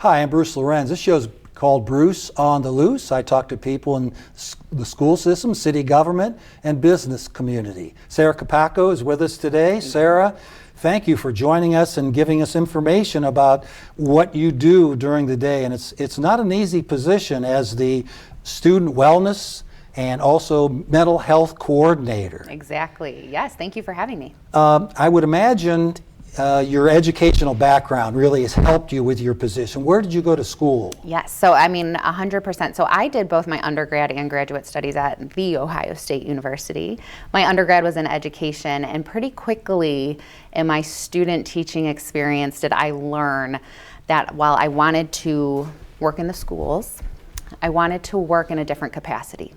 Hi, I'm Bruce Lorincz. This show's called Bruce on the Loose. I talk to people in the school system, city government, and business community. Sara Kopacko is with us today. Sara, thank you for joining us and giving us information about what you do during the day. And it's not an easy position as the student wellness and also mental health coordinator. Exactly. Yes, thank you for having me. I would imagine your educational background really has helped you with your position. Where did you go to school? Yes, so I mean 100%. So I did both my undergrad and graduate studies at The Ohio State University. My undergrad was in education, and pretty quickly in my student teaching experience did I learn that while I wanted to work in the schools, I wanted to work in a different capacity.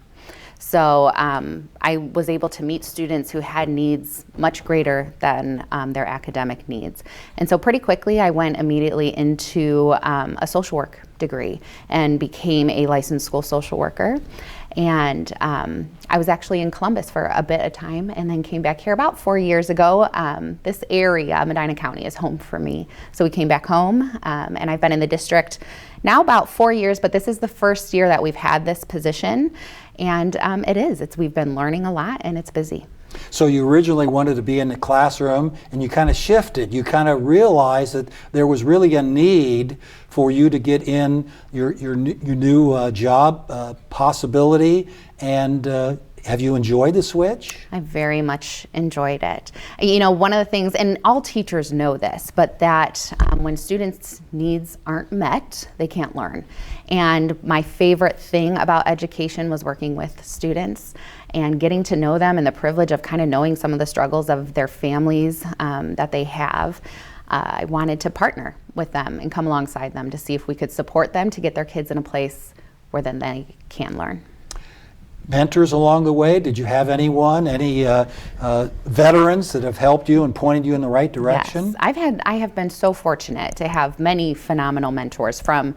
So I was able to meet students who had needs much greater than their academic needs. And so pretty quickly I went immediately into a social work degree and became a licensed school social worker. And I was actually in Columbus for a bit of time and then came back here about 4 years ago. This area, Medina County, is home for me. So we came back home and I've been in the district now about 4 years, but this is the first year that we've had this position. And we've been learning a lot and it's busy. So you originally wanted to be in the classroom and you kind of shifted. You kind of realized that there was really a need for you to get in your new job possibility. And have you enjoyed the switch? I very much enjoyed it. You know, one of the things, and all teachers know this, but that when students' needs aren't met, they can't learn. And my favorite thing about education was working with students and getting to know them, and the privilege of kind of knowing some of the struggles of their families that they have. I wanted to partner with them and come alongside them to see if we could support them to get their kids in a place where then they can learn. Mentors along the way? Did you have any veterans that have helped you and pointed you in the right direction? Yes, I have been so fortunate to have many phenomenal mentors, from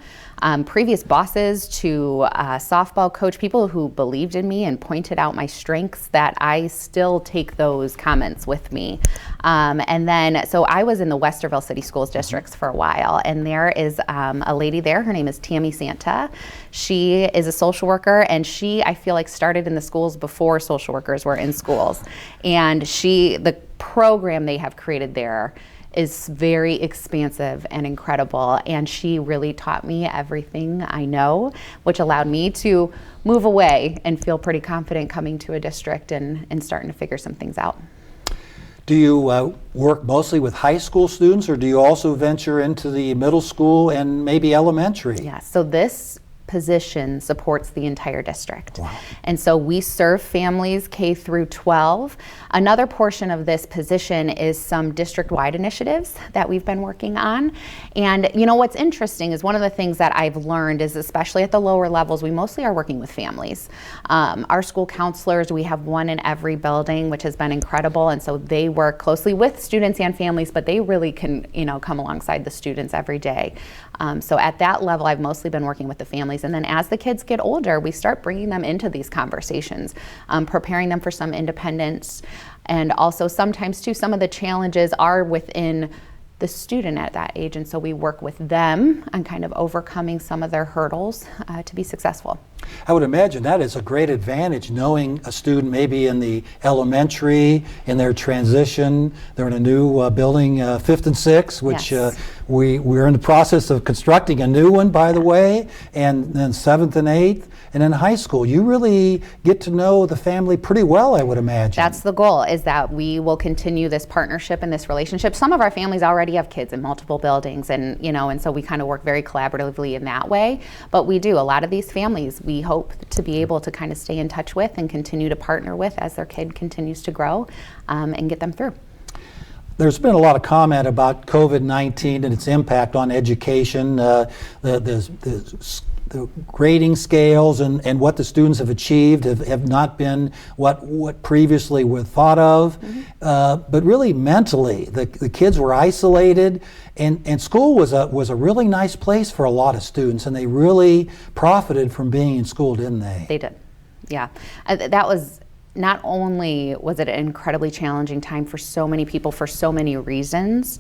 previous bosses to softball coach, people who believed in me and pointed out my strengths that I still take those comments with me. So I was in the Wadsworth City Schools districts for a while, and there is a lady there, her name is Tammy Santa. She is a social worker, and I feel like started in the schools before social workers were in schools. And the program they have created there is very expansive and incredible, and she really taught me everything I know, which allowed me to move away and feel pretty confident coming to a district and starting to figure some things out. Do you work mostly with high school students, or do you also venture into the middle school and maybe elementary? Yeah, so this position supports the entire district. Wow. And so we serve families K through 12. Another portion of this position is some district-wide initiatives that we've been working on. And you know what's interesting is one of the things that I've learned is, especially at the lower levels, we mostly are working with families. Our school counselors, we have one in every building, which has been incredible. And so they work closely with students and families, but they really can, come alongside the students every day. So at that level, I've mostly been working with the families. And then as the kids get older, we start bringing them into these conversations, preparing them for some independence. And also sometimes too, some of the challenges are within the student at that age. And so we work with them on kind of overcoming some of their hurdles to be successful. I would imagine that is a great advantage, knowing a student maybe in the elementary, in their transition. They're in a new building, 5th and 6th, which Yes. we're in the process of constructing a new one, by the way, and then 7th and 8th. And in high school, you really get to know the family pretty well, I would imagine. That's the goal, is that we will continue this partnership and this relationship. Some of our families already have kids in multiple buildings, and so we kind of work very collaboratively in that way. But we do, a lot of these families, we hope to be able to kind of stay in touch with and continue to partner with as their kid continues to grow and get them through. There's been a lot of comment about COVID-19 and its impact on education, the grading scales and what the students have achieved have not been what previously were thought of. Mm-hmm. But really mentally, the kids were isolated, and school was a really nice place for a lot of students, and they really profited from being in school, didn't they? They did, yeah. That was, not only was it an incredibly challenging time for so many people for so many reasons,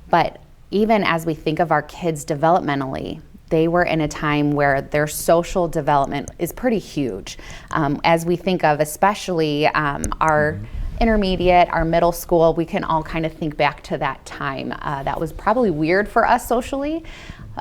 but even as we think of our kids developmentally, they were in a time where their social development is pretty huge. As we think of especially our intermediate, our middle school, we can all kind of think back to that time. That was probably weird for us socially,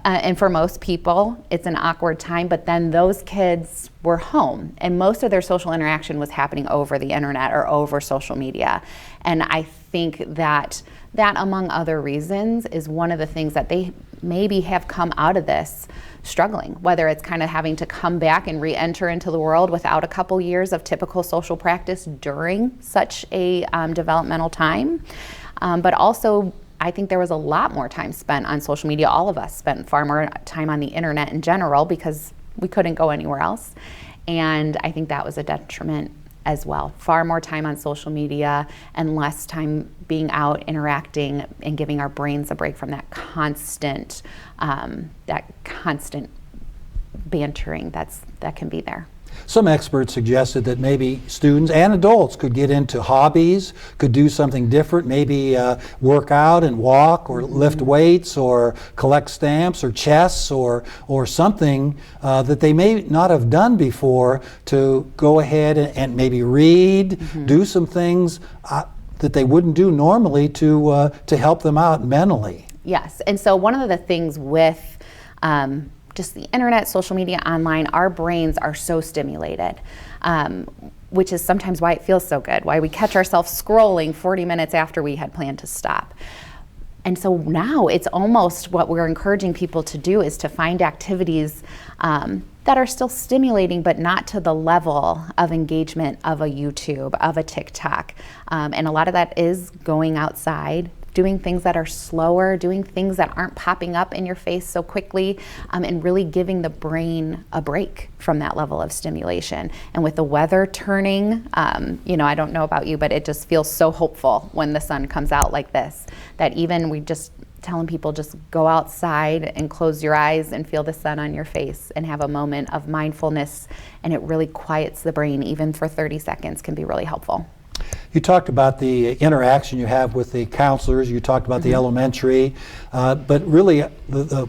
and for most people, it's an awkward time, but then those kids were home, and most of their social interaction was happening over the internet or over social media. And I think that among other reasons is one of the things that they maybe have come out of this struggling, whether it's kind of having to come back and re-enter into the world without a couple years of typical social practice during such a developmental time. But also, I think there was a lot more time spent on social media. All of us spent far more time on the internet in general because we couldn't go anywhere else. And I think that was a detriment as well. Far more time on social media and less time being out interacting and giving our brains a break from that constant bantering that can be there. Some experts suggested that maybe students and adults could get into hobbies, could do something different, maybe work out and walk or lift weights or collect stamps or chess or something that they may not have done before, to go ahead and maybe read, do some things that they wouldn't do normally to help them out mentally. Yes, and so one of the things with just the internet, social media, online, our brains are so stimulated, which is sometimes why it feels so good, why we catch ourselves scrolling 40 minutes after we had planned to stop. And so now it's almost what we're encouraging people to do is to find activities that are still stimulating, but not to the level of engagement of a YouTube, of a TikTok. And a lot of that is going outside, doing things that are slower, doing things that aren't popping up in your face so quickly, and really giving the brain a break from that level of stimulation. And with the weather turning, I don't know about you, but it just feels so hopeful when the sun comes out like this, that even we just telling people just go outside and close your eyes and feel the sun on your face and have a moment of mindfulness, and it really quiets the brain, even for 30 seconds can be really helpful. You talked about the interaction you have with the counselors. You talked about the elementary, but really,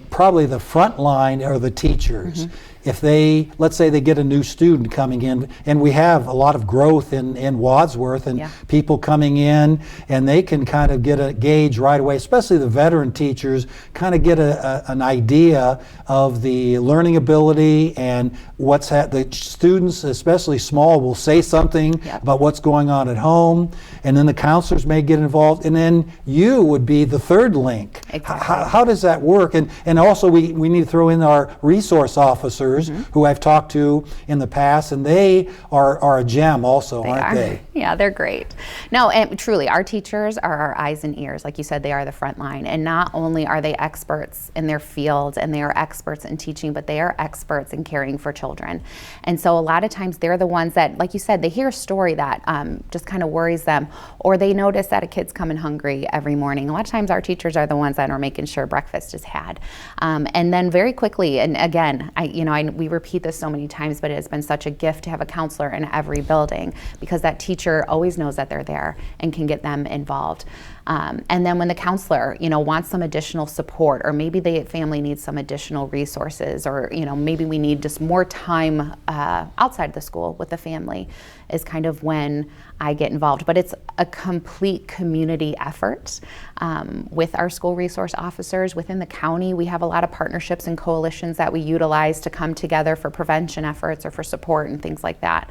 probably the front line are the teachers. If let's say they get a new student coming in, and we have a lot of growth in Wadsworth, and people coming in, and they can kind of get a gauge right away, especially the veteran teachers, kind of get an idea of the learning ability and the students, especially small, will say something about what's going on at home, and then the counselors may get involved, and then you would be the third link. Exactly. How does that work? And also we need to throw in our resource officers who I've talked to in the past, and they are a gem also, aren't they? Yeah, they're great. No, and truly, our teachers are our eyes and ears. Like you said, they are the front line. And not only are they experts in their field and they are experts in teaching, but they are experts in caring for children. And so a lot of times they're the ones that, like you said, they hear a story that just kind of worries them, or they notice that a kid's coming hungry every morning. A lot of times our teachers are the ones that are making sure breakfast is had. And then very quickly, and again, we repeat this so many times, but it has been such a gift to have a counselor in every building, because that teacher always knows that they're there and can get them involved. And then when the counselor, wants some additional support, or maybe the family needs some additional resources, or, maybe we need just more time outside the school with the family, is kind of when I get involved. But it's a complete community effort with our school resource officers within the county. We have a lot of partnerships and coalitions that we utilize to come together for prevention efforts or for support and things like that.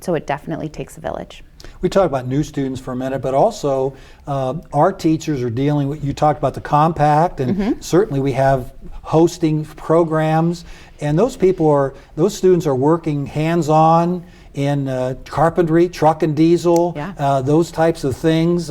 So it definitely takes a village. We talked about new students for a minute, but also our teachers are dealing with, you talked about the compact, and certainly we have hosting programs, and those students are working hands-on in carpentry, truck and diesel, those types of things,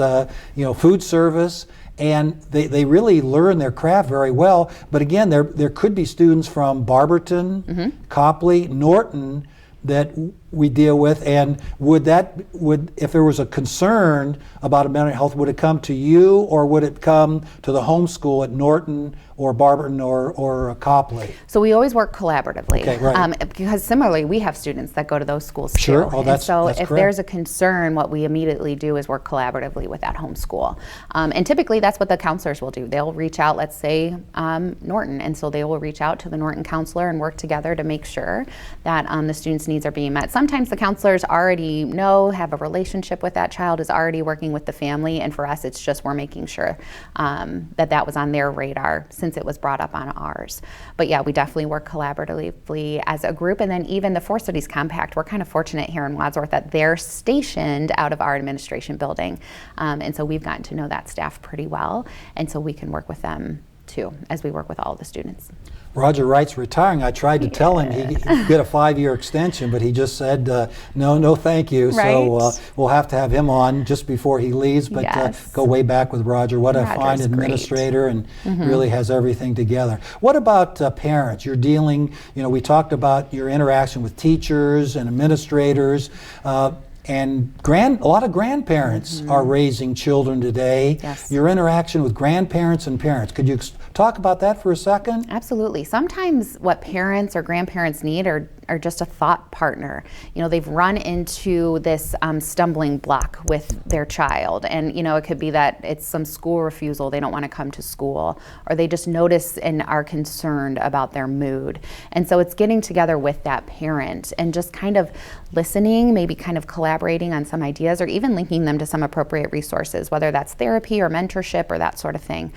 food service, and they really learn their craft very well. But again, there could be students from Barberton, Copley, Norton, that we deal with, and would if there was a concern about a mental health, would it come to you, or would it come to the homeschool at Norton or Barberton or Copley? So we always work collaboratively. Okay, right. Because similarly, we have students that go to those schools Sure. too. Oh, that's so that's if correct. there's a concern, what we immediately do is work collaboratively with that homeschool. And typically that's what the counselors will do. They'll reach out, let's say Norton, and so they will reach out to the Norton counselor and work together to make sure that the students' needs are being met. Sometimes the counselors already have a relationship with that child, is already working with the family, and for us it's just we're making sure that was on their radar since it was brought up on ours. But yeah, we definitely work collaboratively as a group, and then even the Four Cities Compact, we're kind of fortunate here in Wadsworth that they're stationed out of our administration building, and so we've gotten to know that staff pretty well, and so we can work with them too as we work with all of the students. Roger Wright's retiring. I tried to tell him he'd get a 5-year extension, but he just said, no, thank you. Right. So we'll have to have him on just before he leaves, but Yes. go way back with Roger. What a Roger's fine great. administrator, and really has everything together. What about parents? You're dealing, we talked about your interaction with teachers and administrators, and a lot of grandparents are raising children today. Yes. Your interaction with grandparents and parents. Could you talk about that for a second? Absolutely. Sometimes what parents or grandparents need are just a thought partner. They've run into this stumbling block with their child, and it could be that it's some school refusal, they don't want to come to school, or they just notice and are concerned about their mood. And so it's getting together with that parent and just kind of listening, maybe kind of collaborating on some ideas, or even linking them to some appropriate resources, whether that's therapy or mentorship or that sort of thing.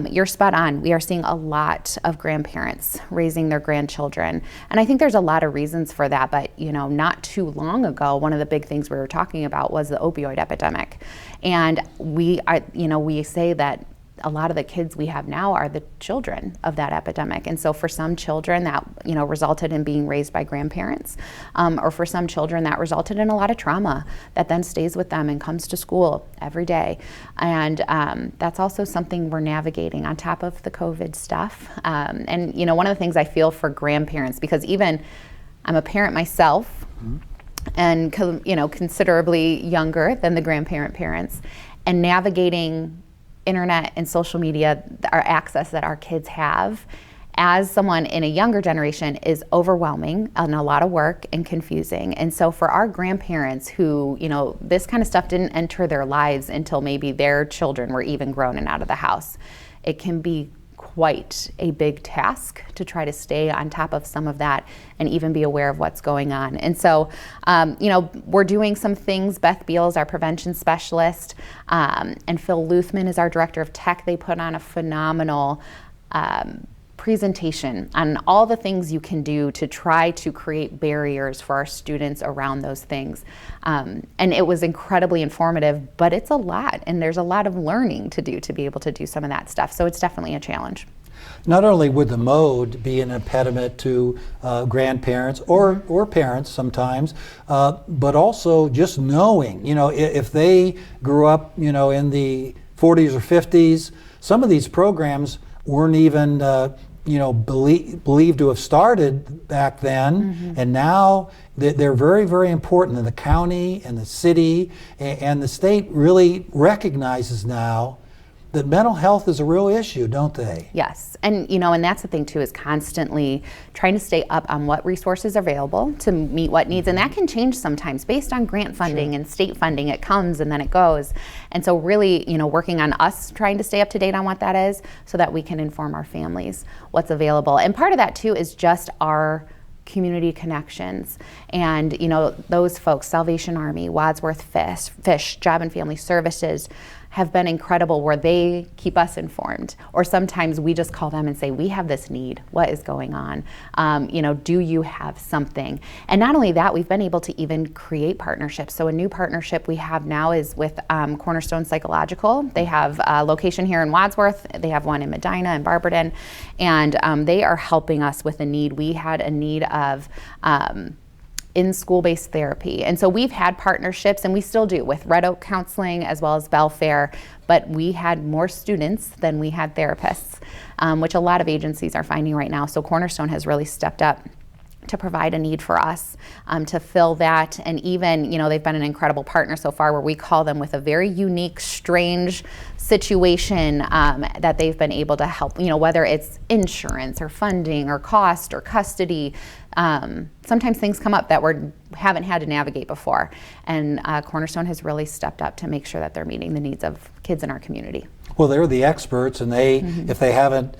You're spot on. We are seeing a lot of grandparents raising their grandchildren, and I think there's a lot of reasons for that, but not too long ago, one of the big things we were talking about was the opioid epidemic, and we say that a lot of the kids we have now are the children of that epidemic. And so for some children that resulted in being raised by grandparents, or for some children that resulted in a lot of trauma that then stays with them and comes to school every day. And that's also something we're navigating on top of the COVID stuff. And one of the things I feel for grandparents, because even I'm a parent myself, and considerably younger than the grandparent parents, and navigating internet and social media, our access that our kids have, as someone in a younger generation, is overwhelming and a lot of work and confusing. And so for our grandparents who, this kind of stuff didn't enter their lives until maybe their children were even grown and out of the house, it can be quite a big task to try to stay on top of some of that and even be aware of what's going on. And so, we're doing some things. Beth Beal is our prevention specialist, and Phil Luthman is our director of tech. They put on a phenomenal presentation on all the things you can do to try to create barriers for our students around those things. And it was incredibly informative, but it's a lot, and there's a lot of learning to do to be able to do some of that stuff. So it's definitely a challenge. Not only would the mode be an impediment to grandparents or parents sometimes, but also just knowing, if they grew up, in the 40s or 50s, some of these programs weren't even believed to have started back then, and now they're very, very important. And the county and the city and the state really recognizes now that mental health is a real issue, don't they? Yes, and and that's the thing too, is constantly trying to stay up on what resources are available to meet what needs, and that can change sometimes based on grant funding and state funding. It comes and then it goes, and so really, working on us trying to stay up to date on what that is, so that we can inform our families what's available. And part of that too is just our community connections, and those folks, Salvation Army, Wadsworth Fish, Job and Family Services, have been incredible, where they keep us informed, or sometimes we just call them and say, we have this need, what is going on? Do you have something? And not only that, we've been able to even create partnerships. So a new partnership we have now is with Cornerstone Psychological. They have a location here in Wadsworth, they have one in Medina and Barberton, and they are helping us with a need. We had a need of in school-based therapy. And so we've had partnerships, and we still do, with Red Oak Counseling as well as Belfair, but we had more students than we had therapists, which a lot of agencies are finding right now. So Cornerstone has really stepped up to provide a need for us, to fill that. And even, they've been an incredible partner so far, where we call them with a very unique, strange situation that they've been able to help, whether it's insurance or funding or cost or custody. Sometimes things come up that we haven't had to navigate before. And Cornerstone has really stepped up to make sure that they're meeting the needs of kids in our community. Well, they're the experts, and if they haven't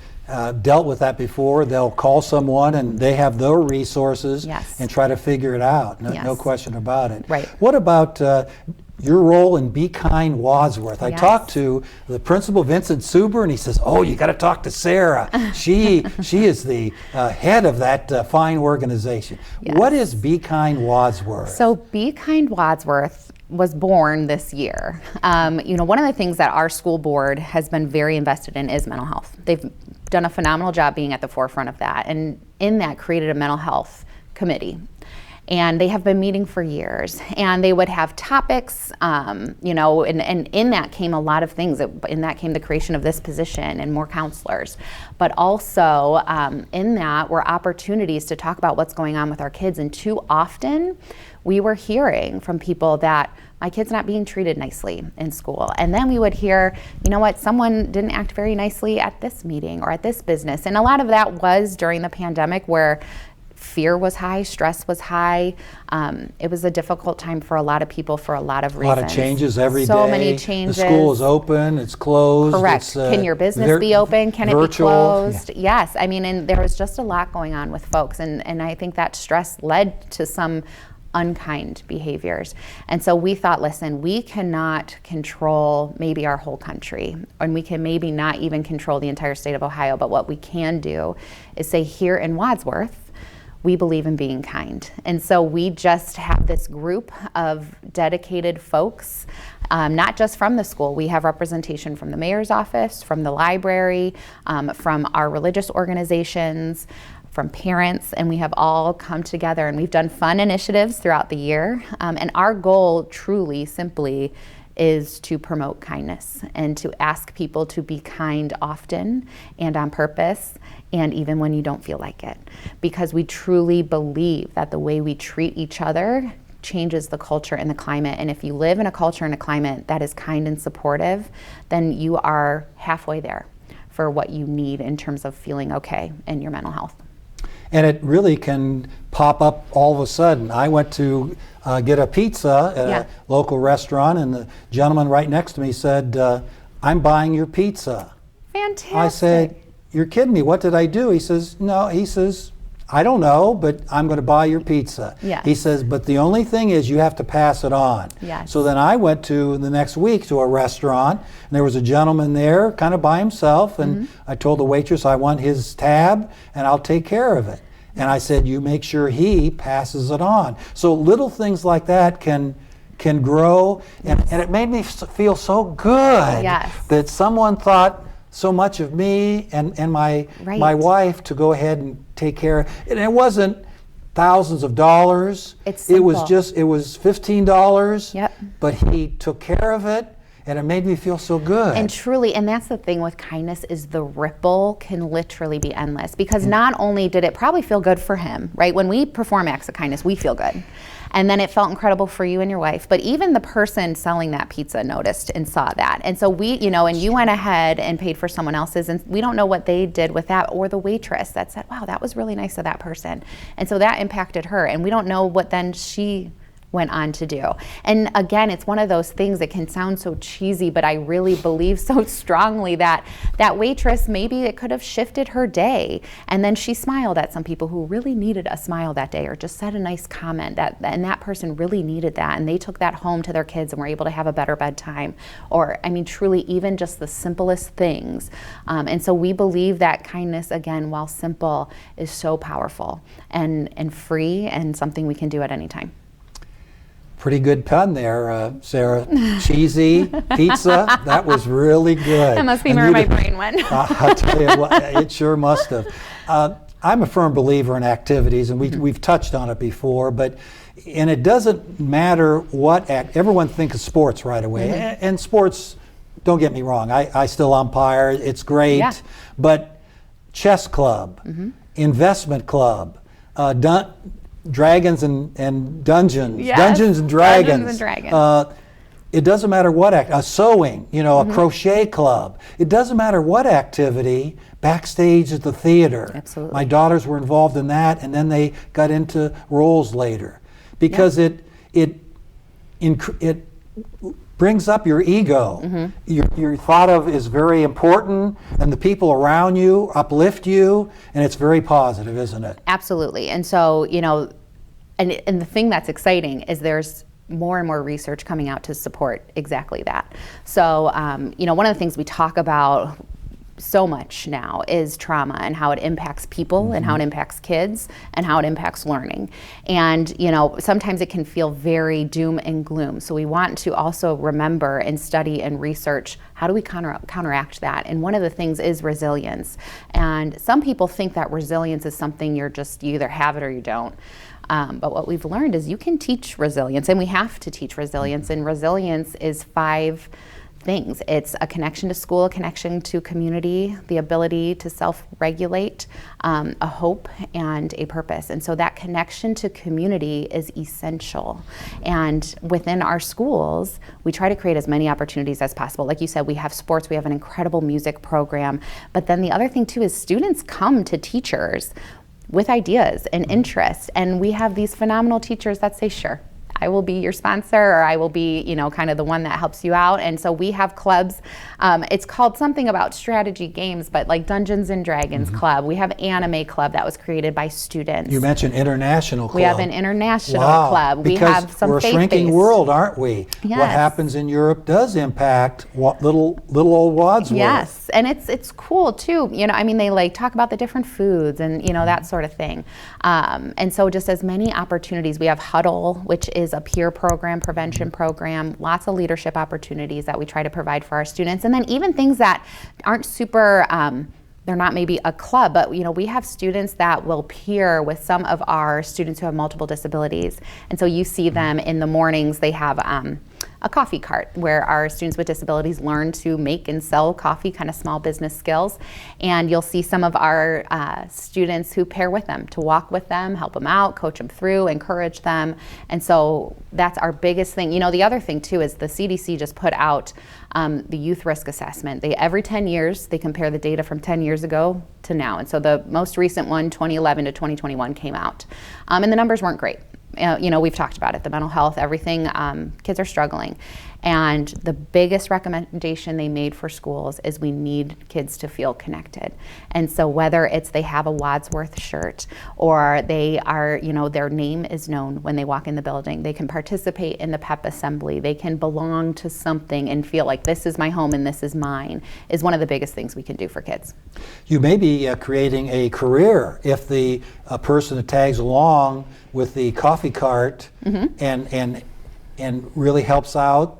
dealt with that before, they'll call someone, and they have their resources and try to figure it out. No question about it. Right. What about your role in Be Kind Wadsworth? I talked to the principal, Vincent Suber, and he says, "Oh, you got to talk to Sara. She is the head of that fine organization." What is Be Kind Wadsworth? So Be Kind Wadsworth was born this year. One of the things that our school board has been very invested in is mental health. They've done a phenomenal job being at the forefront of that, and in that created a mental health committee. And they have been meeting for years, and they would have topics, and in that came a lot of things. In that came the creation of this position and more counselors. But also in that were opportunities to talk about what's going on with our kids. And too often we were hearing from people that my kid's not being treated nicely in school. And then we would hear, someone didn't act very nicely at this meeting or at this business. And a lot of that was during the pandemic, where fear was high, stress was high. It was a difficult time for a lot of people for a lot of reasons. A lot of changes every day. So many changes. The school is open, it's closed. Correct. It's, can your business be open? Can virtual, it be closed? Yes. And there was just a lot going on with folks. And I think that stress led to some unkind behaviors. And so we thought, listen, we cannot control maybe our whole country, and we can maybe not even control the entire state of Ohio, but what we can do is say, here in Wadsworth, we believe in being kind. And so we just have this group of dedicated folks, not just from the school. We have representation from the mayor's office, from the library, from our religious organizations, from parents, and we have all come together, and we've done fun initiatives throughout the year. And our goal, truly, simply, is to promote kindness and to ask people to be kind often and on purpose, and even when you don't feel like it. Because we truly believe that the way we treat each other changes the culture and the climate. And if you live in a culture and a climate that is kind and supportive, then you are halfway there for what you need in terms of feeling okay in your mental health. And it really can pop up all of a sudden. I went to get a pizza at a local restaurant, and the gentleman right next to me said, "I'm buying your pizza." Fantastic. I said, "You're kidding me. What did I do?" He says, "No." He says, "I don't know, but I'm going to buy your pizza." Yes. He says, "But the only thing is you have to pass it on." Yes. So then I went to the next week to a restaurant, and there was a gentleman there kind of by himself, and I told the waitress I want his tab and I'll take care of it. And I said, "You make sure he passes it on." So little things like that can grow, and it made me feel so good that someone thought so much of me and my wife to go ahead and take care of it. And it wasn't thousands of dollars. It was $15. But he took care of it, and it made me feel so good. And truly, and that's the thing with kindness, is the ripple can literally be endless. Because not only did it probably feel good for him, right? When we perform acts of kindness, we feel good. And then it felt incredible for you and your wife. But even the person selling that pizza noticed and saw that. And so we, and you went ahead and paid for someone else's, and we don't know what they did with that, or the waitress that said, "Wow, that was really nice of that person." And so that impacted her, and we don't know what then she went on to do. And again, it's one of those things that can sound so cheesy, but I really believe so strongly that that waitress, maybe it could have shifted her day, and then she smiled at some people who really needed a smile that day, or just said a nice comment, and that person really needed that, and they took that home to their kids and were able to have a better bedtime. Or, truly, even just the simplest things. And so we believe that kindness, again, while simple, is so powerful and free, and something we can do at any time. Pretty good pun there, Sara. Cheesy pizza, that was really good. That must be where my brain went. I'll tell you what, it sure must have. I'm a firm believer in activities, and we've touched on it before, and it doesn't matter what everyone thinks of sports right away. And sports, don't get me wrong, I still umpire, it's great, but chess club, investment club, Dragons and Dungeons. Yes, Dungeons and Dragons. Dungeons and Dragons. It doesn't matter what sewing, a crochet club. It doesn't matter what activity. Backstage at the theater. Absolutely. My daughters were involved in that, and then they got into roles later, because it brings up your ego. You're thought of is very important, and the people around you uplift you, and it's very positive, isn't it? Absolutely. And so, and the thing that's exciting is there's more and more research coming out to support exactly that. So, one of the things we talk about so much now is trauma and how it impacts people and how it impacts kids and how it impacts learning. And, sometimes it can feel very doom and gloom. So we want to also remember and study and research, how do we counteract that? And one of the things is resilience. And some people think that resilience is something you either have it or you don't. But what we've learned is you can teach resilience, and we have to teach resilience. And resilience is 5 things. It's a connection to school, a connection to community, the ability to self-regulate, a hope, and a purpose. And so that connection to community is essential. And within our schools, we try to create as many opportunities as possible. Like you said, we have sports, we have an incredible music program. But then the other thing too is students come to teachers with ideas and interests. And we have these phenomenal teachers that say, sure, I will be your sponsor, or I will be, kind of the one that helps you out. And so we have clubs. It's called something about strategy games, but like Dungeons and Dragons Club. We have Anime Club that was created by students. You mentioned international club. We have an international club. Because we have some we're a shrinking world, aren't we? Yes. What happens in Europe does impact little old Wadsworth. Yes, and it's cool too. They talk about the different foods and that sort of thing. And so just as many opportunities. We have Huddle, which is a peer program, prevention program, lots of leadership opportunities that we try to provide for our students. And then even things that aren't super, they're not maybe a club, but we have students that will peer with some of our students who have multiple disabilities. And so you see them in the mornings, they have a coffee cart where our students with disabilities learn to make and sell coffee, kind of small business skills. And you'll see some of our students who pair with them, to walk with them, help them out, coach them through, encourage them. And so that's our biggest thing. The other thing too is the CDC just put out the youth risk assessment. Every 10 years, they compare the data from 10 years ago to now. And so the most recent one, 2011 to 2021, came out. And the numbers weren't great. We've talked about it, the mental health, everything, kids are struggling. And the biggest recommendation they made for schools is we need kids to feel connected. And so whether it's they have a Wadsworth shirt, or they are, their name is known when they walk in the building, they can participate in the PEP assembly, they can belong to something and feel like this is my home and this is mine, is one of the biggest things we can do for kids. You may be creating a career if the person that tags along with the coffee cart and really helps out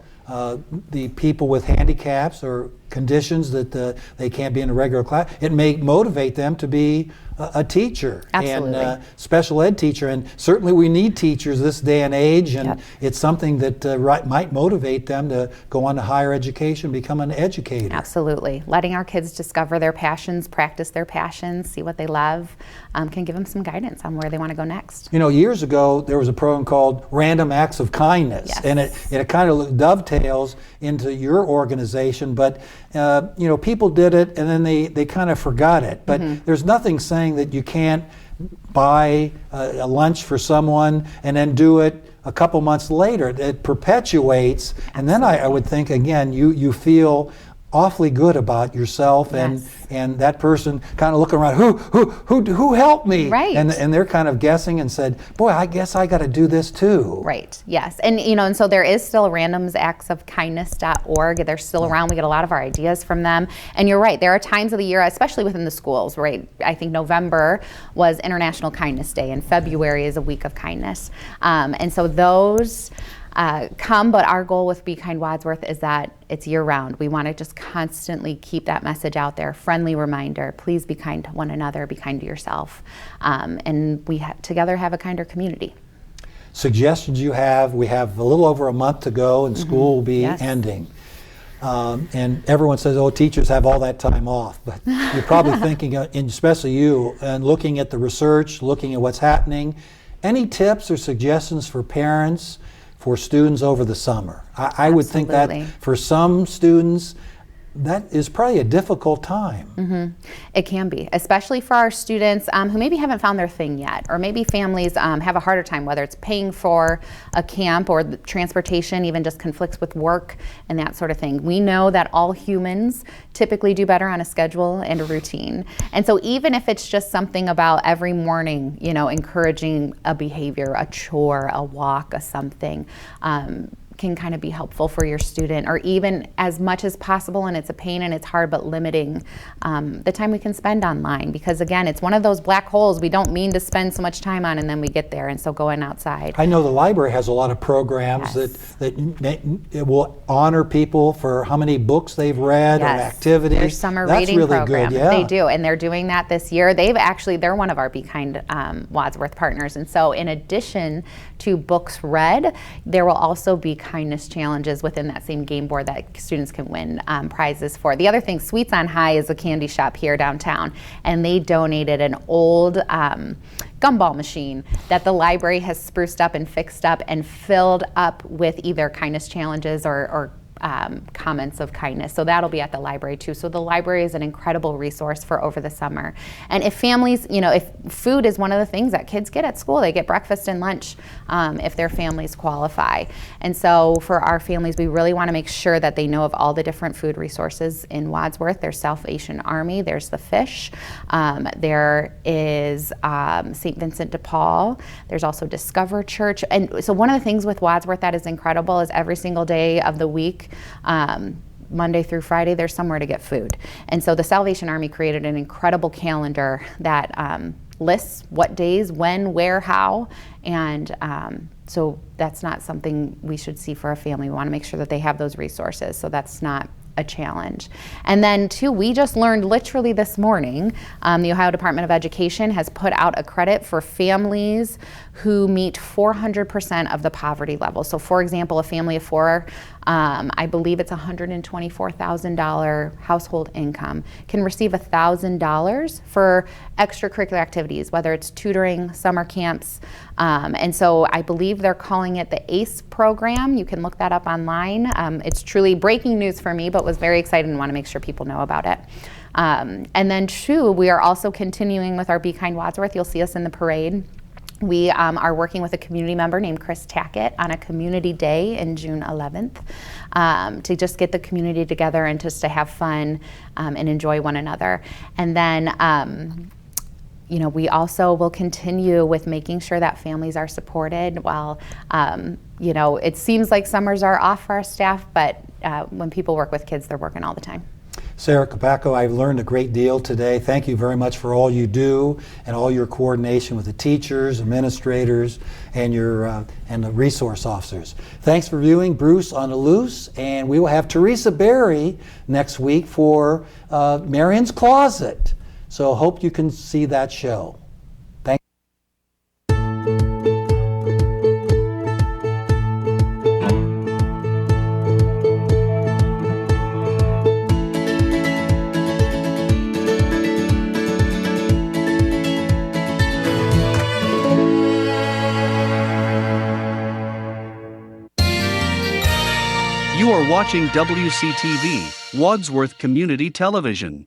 the people with handicaps or conditions that they can't be in a regular class. It may motivate them to be a teacher. Absolutely. And special ed teacher. And certainly we need teachers this day and age, and it's something that might motivate them to go on to higher education, become an educator. Absolutely. Letting our kids discover their passions, practice their passions, see what they love, can give them some guidance on where they want to go next. Years ago there was a program called Random Acts of Kindness. Yes. And it kind of dovetails into your organization, but people did it and then they kind of forgot it. But there's nothing saying that you can't buy a lunch for someone and then do it a couple months later. It perpetuates. Absolutely. And then I would think, again, you feel awfully good about yourself. Yes. and that person kind of looking around, who helped me? Right. And they're kind of guessing and said, boy, I guess I got to do this too. Right. Yes. And and so there is still randomsactsofkindness.org. They're still around. We get a lot of our ideas from them. And you're right. There are times of the year, especially within the schools, right? I think November was International Kindness Day, and February is a week of kindness. And so those come, but our goal with Be Kind Wadsworth is that it's year-round. We want to just constantly keep that message out there, friendly reminder, please be kind to one another, be kind to yourself, and we together have a kinder community. Suggestions you have? We have a little over a month to go and school will be ending. And everyone says, oh, teachers have all that time off. But you're probably thinking, and especially you, and looking at the research, looking at what's happening. Any tips or suggestions for parents, for students over the summer? I would think that for some students, that is probably a difficult time. It can be, especially for our students who maybe haven't found their thing yet, or maybe families have a harder time, whether it's paying for a camp or the transportation even just conflicts with work and that sort of thing. We know that all humans typically do better on a schedule and a routine. And so even if it's just something about every morning, you know, encouraging a behavior, a chore, a walk, a something, can kind of be helpful for your student, or even as much as possible, and it's a pain and it's hard, but limiting the time we can spend online, because again, it's one of those black holes we don't mean to spend so much time on, and then we get there, and so going outside. I know the library has a lot of programs that it will honor people for how many books they've read or activities. Their summer That's reading really program. good, yeah. They do, and they're doing that this year. They're one of our Be Kind Wadsworth partners, and so in addition to books read, there will also be kindness challenges within that same game board that students can win prizes for. The other thing, Sweets on High is a candy shop here downtown, and they donated an old gumball machine that the library has spruced up and fixed up and filled up with either kindness challenges or comments of kindness. So that'll be at the library too. So the library is an incredible resource for over the summer. And if families, you know, if food is one of the things that kids get at school, they get breakfast and lunch if their families qualify. And so for our families, we really want to make sure that they know of all the different food resources in Wadsworth. There's Salvation Army, there's the Fish, there is St. Vincent de Paul, there's also Discover Church. And so one of the things with Wadsworth that is incredible is every single day of the week, Monday through Friday, there's somewhere to get food. And so the Salvation Army created an incredible calendar that lists what days, when, where, how, and so that's not something we should see for a family. We want to make sure that they have those resources, so that's not a challenge. And then two, we just learned literally this morning, the Ohio Department of Education has put out a credit for families who meet 400% of the poverty level. So for example, a family of four, I believe it's $124,000 household income, can receive $1,000 for extracurricular activities, whether it's tutoring, summer camps, and so I believe they're calling it the ACE program. You can look that up online. It's truly breaking news for me, but was very excited and want to make sure people know about it. And then two, we are also continuing with our Be Kind Wadsworth. You'll see us in the parade. We are working with a community member named Chris Tackett on a community day in June 11th to just get the community together and just to have fun and enjoy one another. And then you know, we also will continue with making sure that families are supported while, you know, it seems like summers are off for our staff, but when people work with kids, they're working all the time. Sara Kopacko, I've learned a great deal today. Thank you very much for all you do and all your coordination with the teachers, administrators, and your and the resource officers. Thanks for viewing Bruce on the Loose, and we will have Teresa Berry next week for Marion's Closet. So hope you can see that show. Thank you. You are watching WCTV, Wadsworth Community Television.